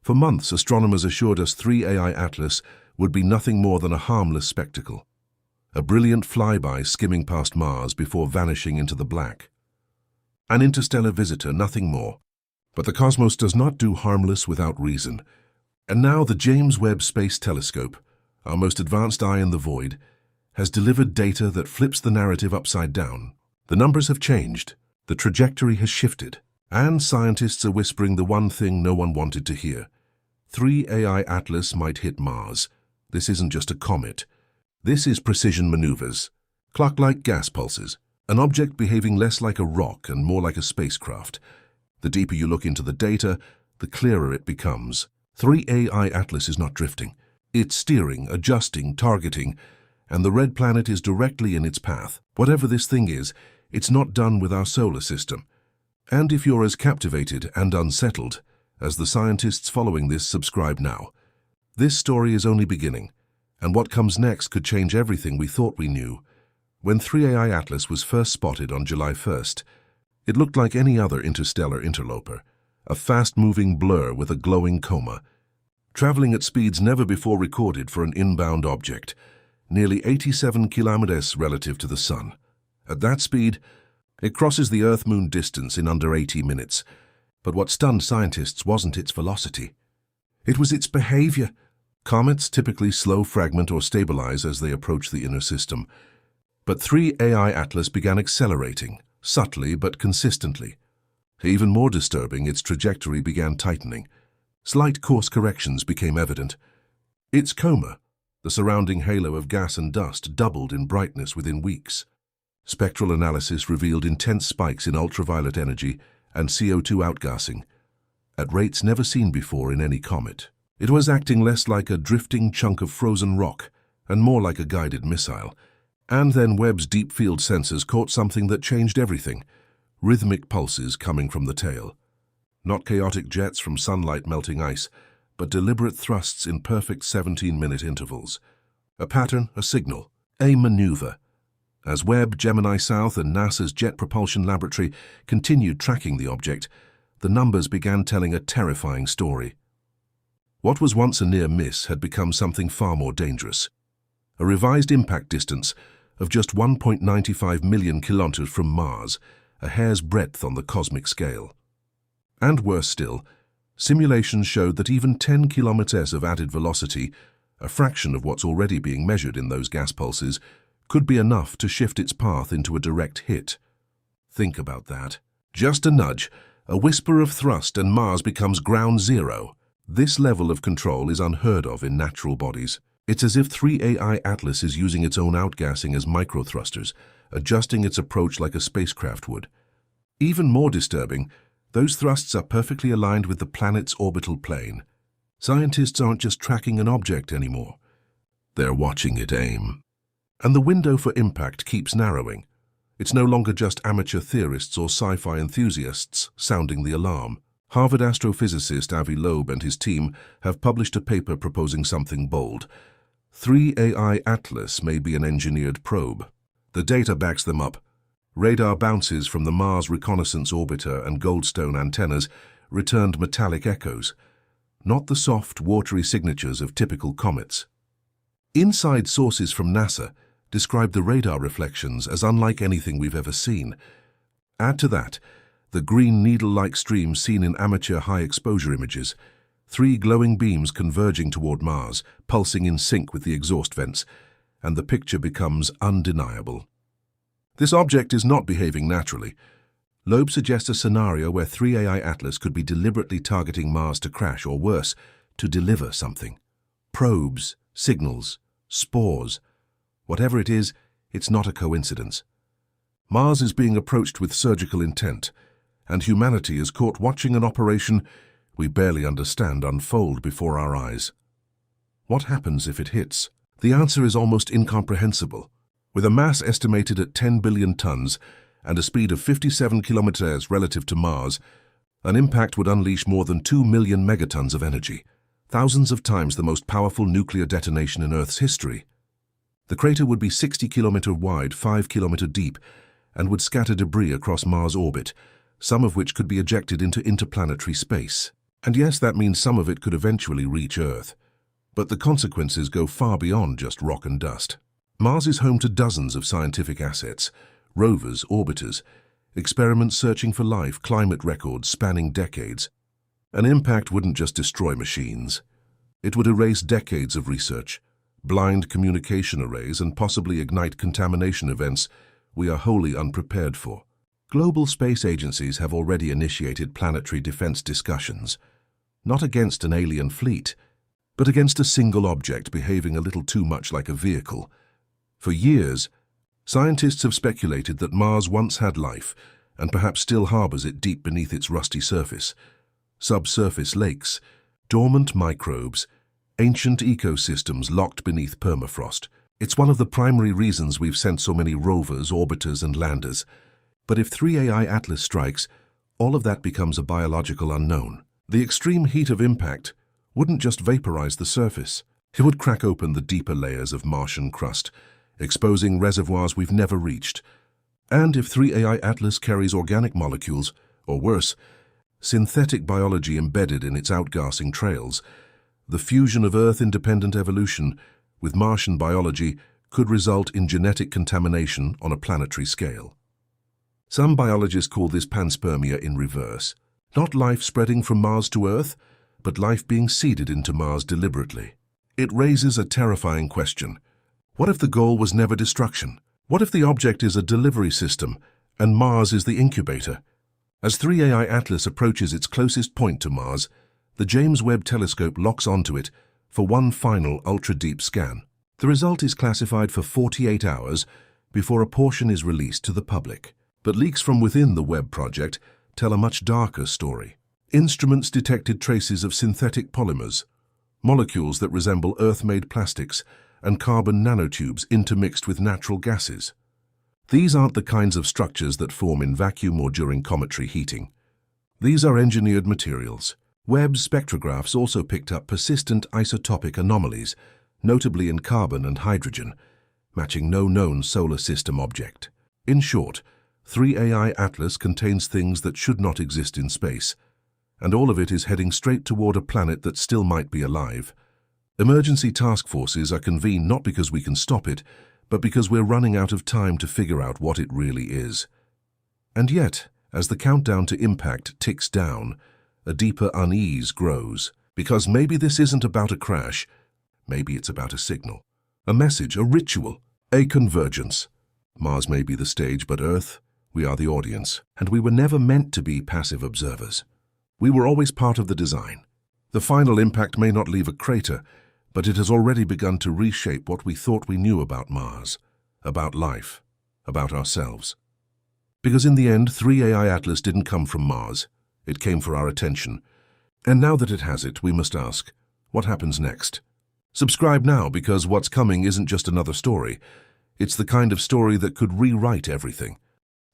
For months, astronomers assured us 3AI Atlas would be nothing more than a harmless spectacle, a brilliant flyby skimming past Mars before vanishing into the black. An interstellar visitor, nothing more. But the cosmos does not do harmless without reason. And now the James Webb Space Telescope, our most advanced eye in the void, has delivered data that flips the narrative upside down. The numbers have changed, the trajectory has shifted, and scientists are whispering the one thing no one wanted to hear. 3AI Atlas might hit Mars. This isn't just a comet. This is precision maneuvers, clock-like gas pulses, an object behaving less like a rock and more like a spacecraft. The deeper you look into the data, the clearer it becomes. 3AI Atlas is not drifting. It's steering, adjusting, targeting, and the red planet is directly in its path. Whatever this thing is, it's not done with our solar system. And if you're as captivated and unsettled as the scientists following this, subscribe now. This story is only beginning, and what comes next could change everything we thought we knew. When 3AI Atlas was first spotted on July 1st, it looked like any other interstellar interloper, a fast-moving blur with a glowing coma, traveling at speeds never before recorded for an inbound object, nearly 87 kilometers relative to the Sun. At that speed, it crosses the Earth-Moon distance in under 80 minutes. But what stunned scientists wasn't its velocity. It was its behavior. Comets typically slow, fragment, or stabilize as they approach the inner system. But 3AI Atlas began accelerating, subtly but consistently. Even more disturbing, its trajectory began tightening. Slight course corrections became evident. Its coma, the surrounding halo of gas and dust, doubled in brightness within weeks. Spectral analysis revealed intense spikes in ultraviolet energy and CO2 outgassing, at rates never seen before in any comet. It was acting less like a drifting chunk of frozen rock and more like a guided missile. And then Webb's deep field sensors caught something that changed everything: rhythmic pulses coming from the tail. Not chaotic jets from sunlight melting ice, but deliberate thrusts in perfect 17-minute intervals. A pattern, a signal, a maneuver. As Webb, Gemini South, and NASA's Jet Propulsion Laboratory continued tracking the object, the numbers began telling a terrifying story. What was once a near miss had become something far more dangerous. A revised impact distance of just 1.95 million kilometers from Mars, a hair's breadth on the cosmic scale. And worse still, simulations showed that even 10 kilometers of added velocity, a fraction of what's already being measured in those gas pulses, could be enough to shift its path into a direct hit. Think about that. Just a nudge, a whisper of thrust, and Mars becomes ground zero. This level of control is unheard of in natural bodies. It's as if 3AI Atlas is using its own outgassing as microthrusters, adjusting its approach like a spacecraft would. Even more disturbing, those thrusts are perfectly aligned with the planet's orbital plane. Scientists aren't just tracking an object anymore. They're watching it aim. And the window for impact keeps narrowing. It's no longer just amateur theorists or sci-fi enthusiasts sounding the alarm. Harvard astrophysicist Avi Loeb and his team have published a paper proposing something bold. 3AI Atlas may be an engineered probe. The data backs them up. Radar bounces from the Mars Reconnaissance Orbiter and Goldstone antennas returned metallic echoes, not the soft, watery signatures of typical comets. Inside sources from NASA describe the radar reflections as unlike anything we've ever seen. Add to that the green needle-like streams seen in amateur high-exposure images, 3 glowing beams converging toward Mars, pulsing in sync with the exhaust vents, and the picture becomes undeniable. This object is not behaving naturally. Loeb suggests a scenario where 3AI Atlas could be deliberately targeting Mars to crash, or worse, to deliver something. Probes, signals, spores. Whatever it is, it's not a coincidence. Mars is being approached with surgical intent, and humanity is caught watching an operation we barely understand unfold before our eyes. What happens if it hits? The answer is almost incomprehensible. With a mass estimated at 10 billion tons and a speed of 57 kilometers relative to Mars, an impact would unleash more than 2 million megatons of energy, thousands of times the most powerful nuclear detonation in Earth's history. The crater would be 60 kilometers wide, 5 kilometers deep, and would scatter debris across Mars' orbit, some of which could be ejected into interplanetary space. And yes, that means some of it could eventually reach Earth. But the consequences go far beyond just rock and dust. Mars is home to dozens of scientific assets, rovers, orbiters, experiments searching for life, climate records spanning decades. An impact wouldn't just destroy machines. It would erase decades of research, blind communication arrays, and possibly ignite contamination events we are wholly unprepared for. Global space agencies have already initiated planetary defense discussions, not against an alien fleet, but against a single object behaving a little too much like a vehicle. For years, scientists have speculated that Mars once had life and perhaps still harbors it deep beneath its rusty surface. Subsurface lakes, dormant microbes, ancient ecosystems locked beneath permafrost. It's one of the primary reasons we've sent so many rovers, orbiters, and landers. But if 3AI Atlas strikes, all of that becomes a biological unknown. The extreme heat of impact wouldn't just vaporize the surface. It would crack open the deeper layers of Martian crust, exposing reservoirs we've never reached. And if 3AI Atlas carries organic molecules, or worse, synthetic biology embedded in its outgassing trails, the fusion of Earth-independent evolution with Martian biology could result in genetic contamination on a planetary scale. Some biologists call this panspermia in reverse. Not life spreading from Mars to Earth, but life being seeded into Mars deliberately. It raises a terrifying question. What if the goal was never destruction? What if the object is a delivery system and Mars is the incubator? As 3AI Atlas approaches its closest point to Mars, the James Webb telescope locks onto it for one final ultra-deep scan. The result is classified for 48 hours before a portion is released to the public. But leaks from within the Webb project tell a much darker story. Instruments detected traces of synthetic polymers, molecules that resemble Earth-made plastics, and carbon nanotubes intermixed with natural gases. These aren't the kinds of structures that form in vacuum or during cometary heating. These are engineered materials. Webb's spectrographs also picked up persistent isotopic anomalies, notably in carbon and hydrogen, matching no known solar system object. In short, 3AI Atlas contains things that should not exist in space, and all of it is heading straight toward a planet that still might be alive. Emergency task forces are convened not because we can stop it, but because we're running out of time to figure out what it really is. And yet, as the countdown to impact ticks down, a deeper unease grows, because maybe this isn't about a crash, maybe it's about a signal, a message, a ritual, a convergence. Mars may be the stage, but Earth, we are the audience, and we were never meant to be passive observers. We were always part of the design. The final impact may not leave a crater, but it has already begun to reshape what we thought we knew about Mars, about life, about ourselves. Because in the end, 3AI Atlas didn't come from Mars. It came for our attention. And now that it has it, we must ask, what happens next? Subscribe now, because what's coming isn't just another story. It's the kind of story that could rewrite everything.